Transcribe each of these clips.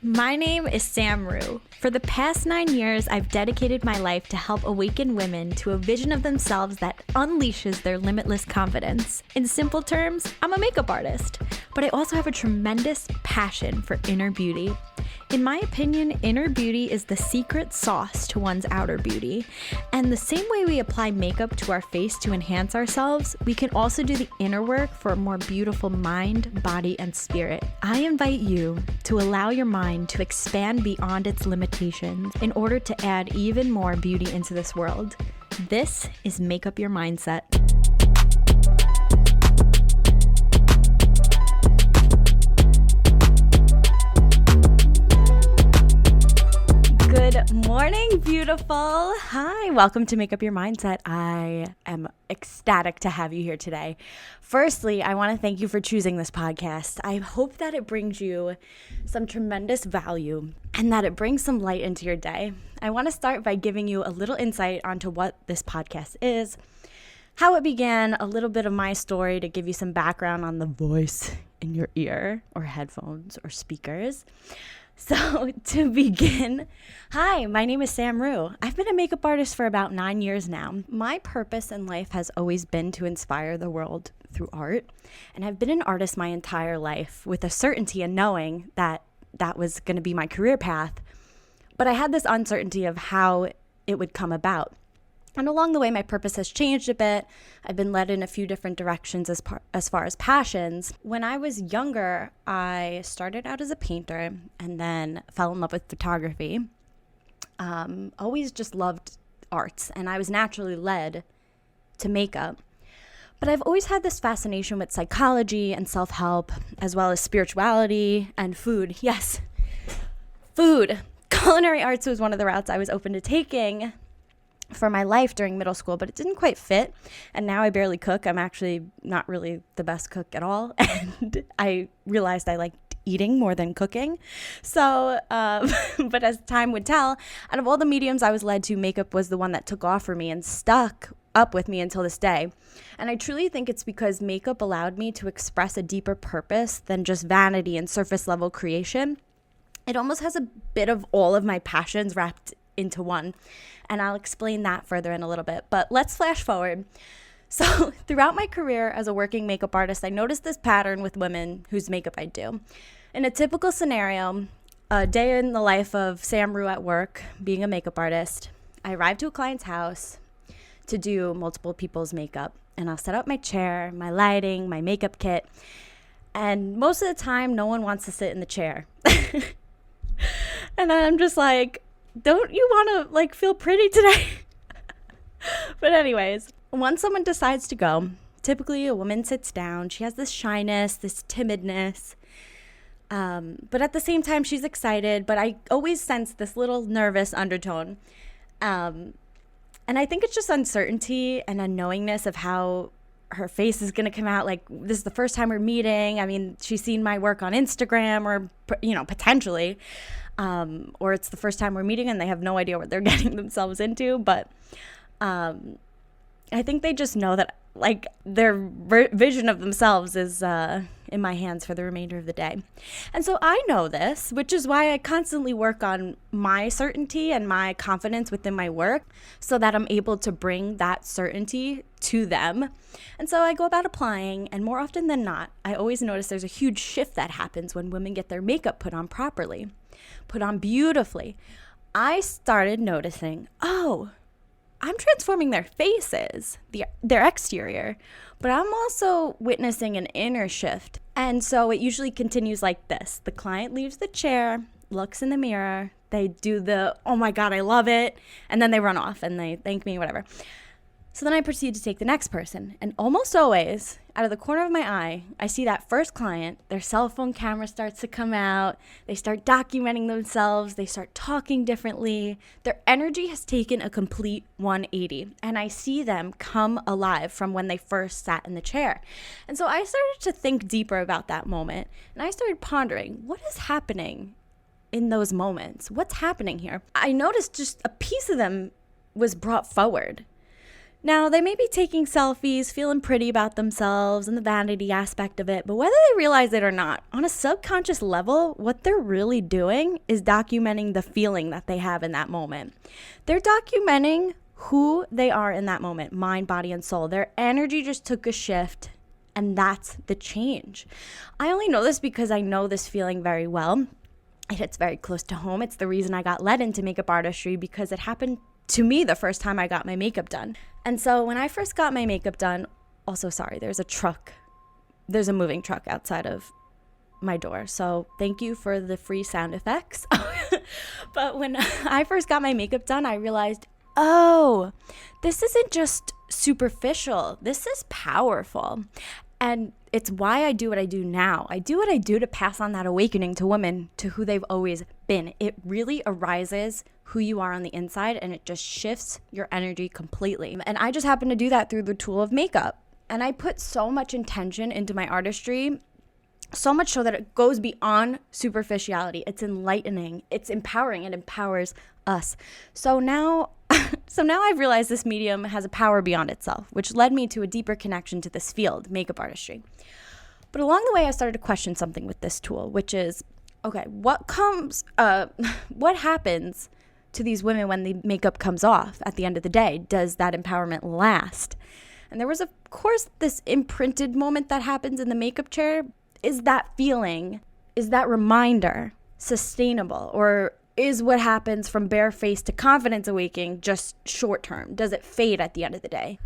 My name is whoissamruh. For the past 9 years, I've dedicated my life to help awaken women to a vision of themselves that unleashes their limitless confidence. In simple terms, I'm a makeup artist, but I also have a tremendous passion for inner beauty. In my opinion, inner beauty is the secret sauce to one's outer beauty. And the same way we apply makeup to our face to enhance ourselves, we can also do the inner work for a more beautiful mind, body, and spirit. I invite you to allow your mind to expand beyond its limitations in order to add even more beauty into this world. This is Make Up Your Mindset. Good morning, beautiful. Hi, welcome to Make Up Your Mindset. I am ecstatic to have you here today. Firstly, I want to thank you for choosing this podcast. I hope that it brings you some tremendous value and that it brings some light into your day. I want to start by giving you a little insight onto what this podcast is, how it began, a little bit of my story to give you some background on the voice in your ear or headphones or speakers. So to begin, hi, my name is whoissamruh. I've been a makeup artist for about 9 years now. My purpose in life has always been to inspire the world through art. And I've been an artist my entire life with a certainty and knowing that that was going to be my career path. But I had this uncertainty of how it would come about. And along the way, my purpose has changed a bit. I've been led in a few different directions as far as passions. When I was younger, I started out as a painter and then fell in love with photography. Always just loved arts, and I was naturally led to makeup. But I've always had this fascination with psychology and self-help, as well as spirituality and food. Yes, food. Culinary arts was one of the routes I was open to taking for my life during middle school, but it didn't quite fit. And now I barely cook. I'm actually not really the best cook at all. And I realized I liked eating more than cooking. So, but as time would tell, out of all the mediums I was led to, makeup was the one that took off for me and stuck up with me until this day. And I truly think it's because makeup allowed me to express a deeper purpose than just vanity and surface level creation. It almost has a bit of all of my passions wrapped into one. And I'll explain that further in a little bit. But let's flash forward. So throughout my career as a working makeup artist, I noticed this pattern with women whose makeup I do. In a typical scenario, a day in the life of whoissamruh at work, being a makeup artist, I arrive to a client's house to do multiple people's makeup. And I'll set up my chair, my lighting, my makeup kit. And most of the time, no one wants to sit in the chair. And I'm just like, don't you want to feel pretty today? But anyways, once someone decides to go, typically a woman sits down. She has this shyness, this timidness. But at the same time, she's excited. But I always sense this little nervous undertone. And I think it's just uncertainty and unknowingness of how her face is going to come out. Like, this is the first time we're meeting. I mean, she's seen my work on Instagram or, potentially. Or it's the first time we're meeting and they have no idea what they're getting themselves into. But I think they just know that their vision of themselves is in my hands for the remainder of the day. And so I know this, which is why I constantly work on my certainty and my confidence within my work so that I'm able to bring that certainty to them. And so I go about applying, and more often than not, I always notice there's a huge shift that happens when women get their makeup put on properly, put on beautifully. I started noticing, I'm transforming their faces, their exterior, but I'm also witnessing an inner shift. And so it usually continues like this. The client leaves the chair, looks in the mirror, they do the, oh my God, I love it, and then they run off and they thank me, whatever. So then I proceed to take the next person. And almost always, out of the corner of my eye, I see that first client, their cell phone camera starts to come out. They start documenting themselves. They start talking differently. Their energy has taken a complete 180. And I see them come alive from when they first sat in the chair. And so I started to think deeper about that moment. And I started pondering, what is happening in those moments? What's happening here? I noticed just a piece of them was brought forward. Now, they may be taking selfies, feeling pretty about themselves and the vanity aspect of it, but whether they realize it or not, on a subconscious level, what they're really doing is documenting the feeling that they have in that moment. They're documenting who they are in that moment, mind, body, and soul. Their energy just took a shift, and that's the change. I only know this because I know this feeling very well. It hits very close to home. It's the reason I got led into makeup artistry, because it happened to me the first time I got my makeup done. And so when I first got my makeup done, also, sorry, there's a moving truck outside of my door. So thank you for the free sound effects. But when I first got my makeup done, I realized, oh, this isn't just superficial. This is powerful. And it's why I do what I do now. I do what I do to pass on that awakening to women, to who they've always been. It really arises who you are on the inside, and it just shifts your energy completely. And I just happen to do that through the tool of makeup. And I put so much intention into my artistry, so much so that it goes beyond superficiality. It's enlightening, it's empowering, it empowers us. So now I've realized this medium has a power beyond itself, which led me to a deeper connection to this field, makeup artistry. But along the way, I started to question something with this tool, which is, okay, what happens to these women when the makeup comes off at the end of the day? Does that empowerment last? And there was, of course, this imprinted moment that happens in the makeup chair. Is that feeling, is that reminder sustainable? Or is what happens from bare face to confidence awakening just short term? Does it fade at the end of the day?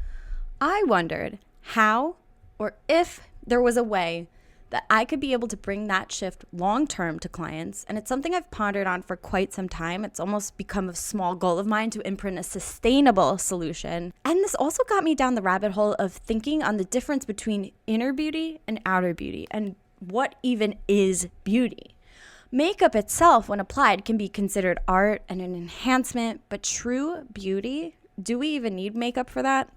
I wondered how, or if there was a way that I could be able to bring that shift long term to clients. And it's something I've pondered on for quite some time. It's almost become a small goal of mine to imprint a sustainable solution. And this also got me down the rabbit hole of thinking on the difference between inner beauty and outer beauty, and what even is beauty. Makeup itself, when applied, can be considered art and an enhancement, but true beauty, do we even need makeup for that?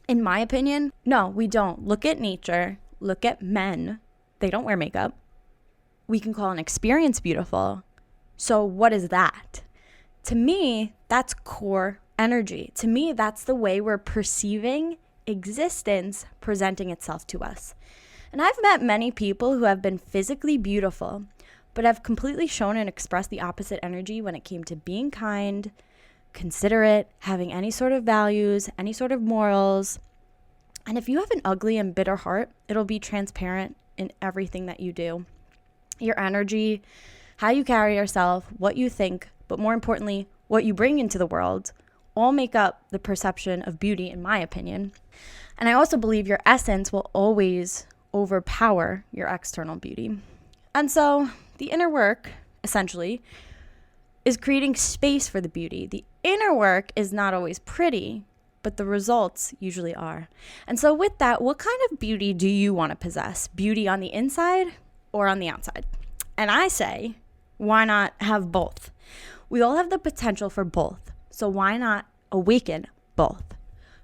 In my opinion, no, we don't. Look at nature, look at men. They don't wear makeup. We can call an experience beautiful. So what is that? To me, that's core energy. To me, that's the way we're perceiving existence presenting itself to us. And I've met many people who have been physically beautiful, but have completely shown and expressed the opposite energy when it came to being kind, considerate, having any sort of values, any sort of morals. And if you have an ugly and bitter heart, it'll be transparent in everything that you do. Your energy, how you carry yourself, what you think, but more importantly, what you bring into the world, all make up the perception of beauty, in my opinion. And I also believe your essence will always overpower your external beauty. And so the inner work, essentially, is creating space for the beauty. The inner work is not always pretty, but the results usually are. And so with that, what kind of beauty do you want to possess? Beauty on the inside or on the outside? And I say, why not have both? We all have the potential for both. So why not awaken both?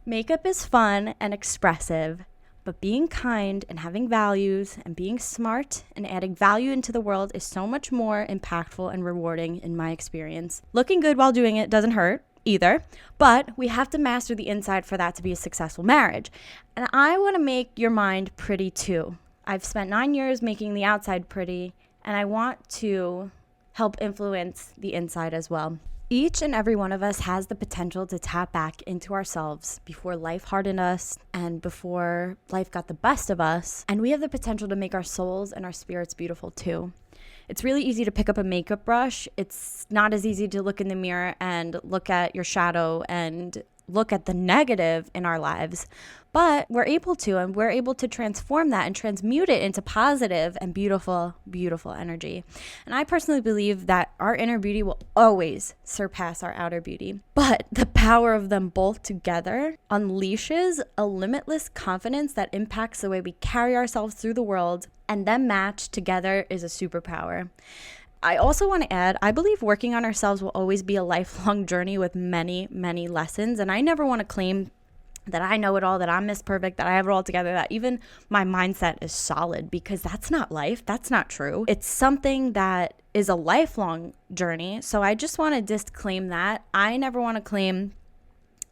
Makeup is fun and expressive, but being kind and having values and being smart and adding value into the world is so much more impactful and rewarding in my experience. Looking good while doing it doesn't hurt either, but we have to master the inside for that to be a successful marriage. And I want to make your mind pretty too. I've spent 9 years making the outside pretty, and I want to help influence the inside as well. Each and every one of us has the potential to tap back into ourselves before life hardened us and before life got the best of us. And we have the potential to make our souls and our spirits beautiful too. It's really easy to pick up a makeup brush. It's not as easy to look in the mirror and look at your shadow and look at the negative in our lives. But we're able to, and we're able to transform that and transmute it into positive and beautiful, beautiful energy. And I personally believe that our inner beauty will always surpass our outer beauty. But the power of them both together unleashes a limitless confidence that impacts the way we carry ourselves through the world, and them matched together is a superpower. I also want to add, I believe working on ourselves will always be a lifelong journey with many, many lessons. And I never want to claim that I know it all, that I'm Miss Perfect, that I have it all together, that even my mindset is solid, because that's not life. That's not true. It's something that is a lifelong journey. So I just want to disclaim that. I never want to claim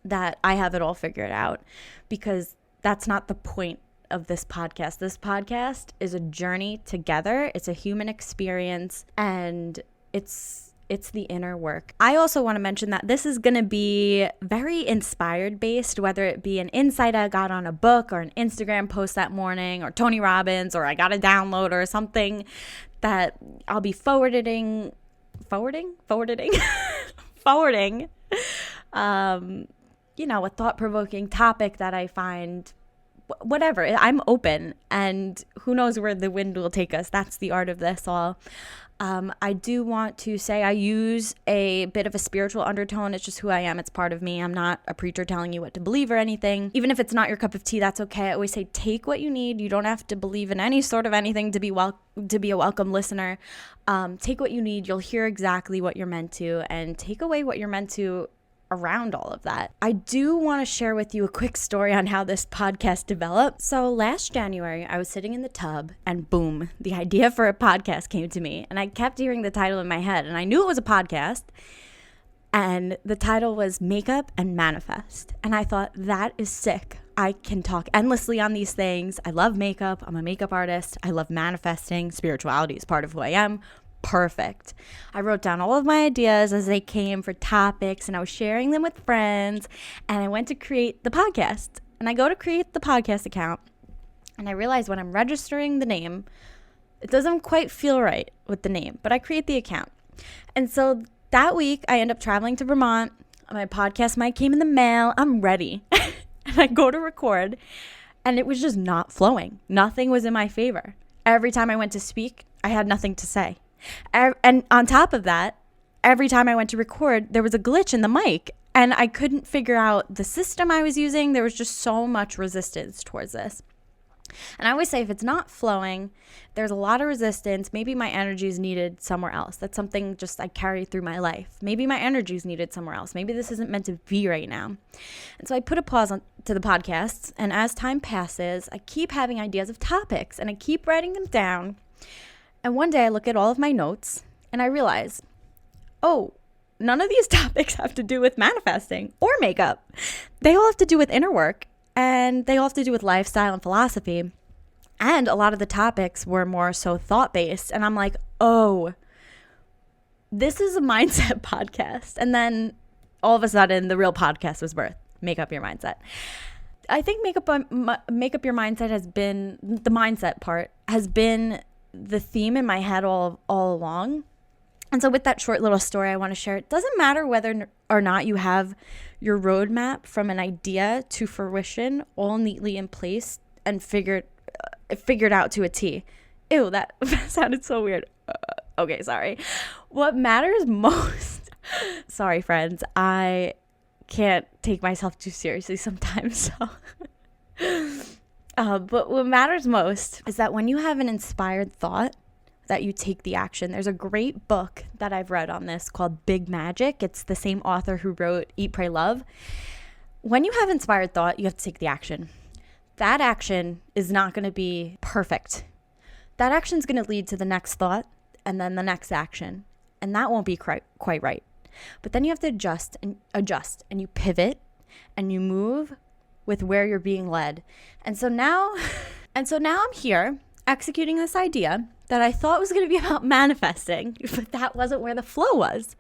that I have it all figured out, because that's not the point of this podcast. This podcast is a journey together. It's a human experience, and it's the inner work. I also want to mention that this is going to be very inspired based, whether it be an insight I got on a book or an Instagram post that morning or Tony Robbins, or I got a download or something that I'll be forwarding, a thought-provoking topic that I find, whatever. I'm open, and who knows where the wind will take us. That's the art of this all. I do want to say I use a bit of a spiritual undertone. It's just who I am. It's part of me. I'm not a preacher telling you what to believe or anything. Even if it's not your cup of tea, that's okay. I always say take what you need. You don't have to believe in any sort of anything to be a welcome listener. Take what you need. You'll hear exactly what you're meant to, and take away what you're meant to around all of that. I do want to share with you a quick story on how this podcast developed. So last January, I was sitting in the tub, and boom, the idea for a podcast came to me. And I kept hearing the title in my head, and I knew it was a podcast. And the title was Makeup and Manifest. And I thought, that is sick. I can talk endlessly on these things. I love makeup. I'm a makeup artist. I love manifesting. Spirituality is part of who I am. Perfect. I wrote down all of my ideas as they came for topics, and I was sharing them with friends, and I went to create the podcast. And I go to create the podcast account, and I realize when I'm registering the name, it doesn't quite feel right with the name, but I create the account. And so that week I end up traveling to Vermont. My podcast mic came in the mail. I'm ready. And I go to record, and it was just not flowing. Nothing was in my favor. Every time I went to speak, I had nothing to say. And on top of that, every time I went to record, there was a glitch in the mic, and I couldn't figure out the system I was using. There was just so much resistance towards this. And I always say, if it's not flowing, there's a lot of resistance. Maybe my energy is needed somewhere else. That's something just I carry through my life. Maybe my energy is needed somewhere else. Maybe this isn't meant to be right now. And so I put a pause to the podcasts, and as time passes, I keep having ideas of topics, and I keep writing them down. And one day I look at all of my notes, and I realize, oh, none of these topics have to do with manifesting or makeup. They all have to do with inner work, and they all have to do with lifestyle and philosophy. And a lot of the topics were more so thought-based. And I'm like, oh, this is a mindset podcast. And then all of a sudden, the real podcast was birthed. Make Up Your Mindset. I think Make Up Your Mindset has been, the mindset part has been the theme in my head all along. And so with that short little story I want to share, it doesn't matter whether or not you have your roadmap from an idea to fruition all neatly in place and figured out to a T. Ew, that sounded so weird. Okay, sorry. What matters most, sorry friends, I can't take myself too seriously sometimes, so but what matters most is that when you have an inspired thought, that you take the action. There's a great book that I've read on this called Big Magic. It's the same author who wrote Eat, Pray, Love. When you have inspired thought, you have to take the action. That action is not going to be perfect. That action is going to lead to the next thought and then the next action. And that won't be quite right. But then you have to adjust and you pivot and you move with where you're being led. And so now I'm here executing this idea that I thought was going to be about manifesting, but that wasn't where the flow was.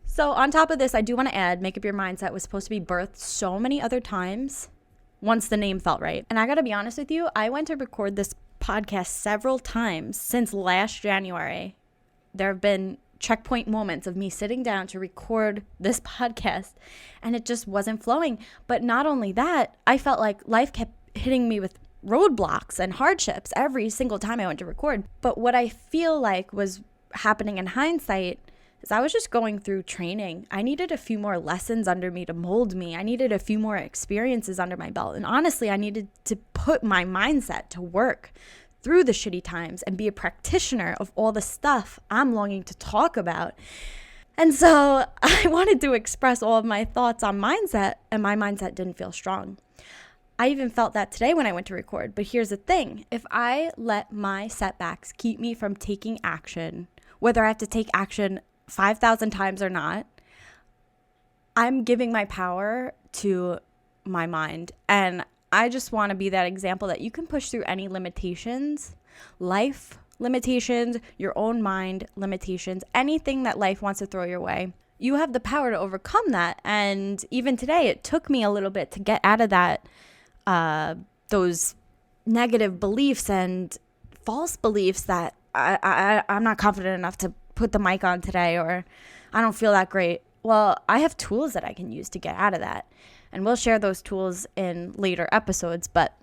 So on top of this, I do want to add, Make Up Your Mindset was supposed to be birthed so many other times once the name felt right. And I got to be honest with you, I went to record this podcast several times since last January. There have been checkpoint moments of me sitting down to record this podcast, and it just wasn't flowing. But not only that, I felt like life kept hitting me with roadblocks and hardships every single time I went to record. But what I feel like was happening in hindsight is I was just going through training. I needed a few more lessons under me to mold me. I needed a few more experiences under my belt. And honestly, I needed to put my mindset to work through the shitty times and be a practitioner of all the stuff I'm longing to talk about. And so I wanted to express all of my thoughts on mindset, and my mindset didn't feel strong. I even felt that today when I went to record. But here's the thing. If I let my setbacks keep me from taking action, whether I have to take action 5,000 times or not, I'm giving my power to my mind. And I just want to be that example that you can push through any limitations, life limitations, your own mind limitations, anything that life wants to throw your way. You have the power to overcome that. And even today, it took me a little bit to get out of that, those negative beliefs and false beliefs that I'm not confident enough to put the mic on today, or I don't feel that great. Well, I have tools that I can use to get out of that. And we'll share those tools in later episodes. But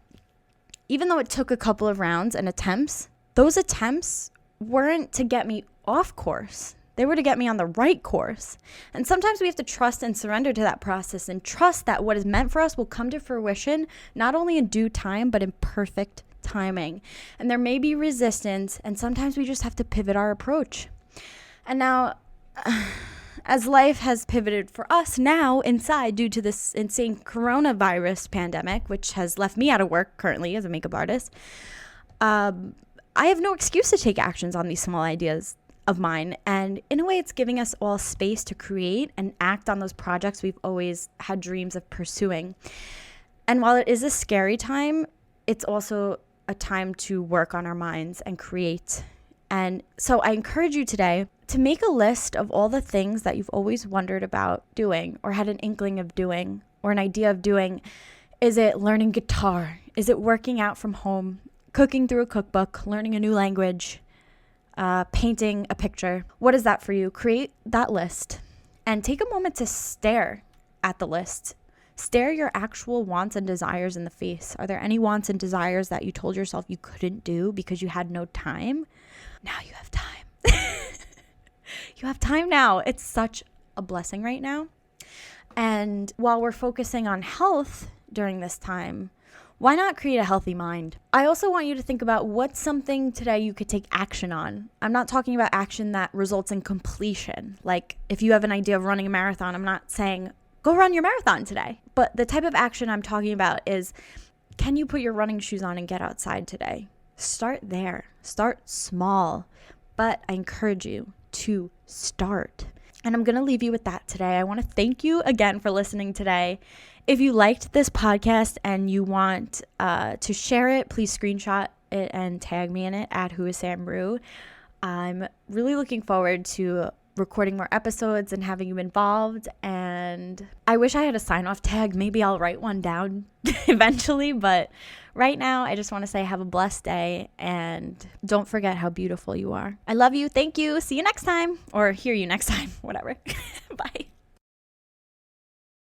even though it took a couple of rounds and attempts, those attempts weren't to get me off course. They were to get me on the right course. And sometimes we have to trust and surrender to that process and trust that what is meant for us will come to fruition, not only in due time, but in perfect timing. And there may be resistance, and sometimes we just have to pivot our approach. And now, as life has pivoted for us now inside due to this insane coronavirus pandemic, which has left me out of work currently as a makeup artist, I have no excuse to take actions on these small ideas of mine. And in a way, it's giving us all space to create and act on those projects we've always had dreams of pursuing. And while it is a scary time, it's also a time to work on our minds and create. And so I encourage you today to make a list of all the things that you've always wondered about doing or had an inkling of doing or an idea of doing. Is it learning guitar? Is it working out from home? Cooking through a cookbook? Learning a new language? Painting a picture? What is that for you? Create that list and take a moment to stare at the list. Stare your actual wants and desires in the face. Are there any wants and desires that you told yourself you couldn't do because you had no time? Now you have time. You have time now. It's such a blessing right now. And while we're focusing on health during this time, why not create a healthy mind? I also want you to think about what's something today you could take action on. I'm not talking about action that results in completion. Like if you have an idea of running a marathon, I'm not saying go run your marathon today. But the type of action I'm talking about is, can you put your running shoes on and get outside today? Start there. Start small. But I encourage you to start. And I'm going to leave you with that today. I want to thank you again for listening today. If you liked this podcast and you want to share it, please screenshot it and tag me in it at whoissamruh. I'm really looking forward to recording more episodes and having you involved. And I wish I had a sign-off tag. Maybe I'll write one down eventually. But right now, I just want to say have a blessed day and don't forget how beautiful you are. I love you. Thank you. See you next time, or hear you next time. Whatever. Bye.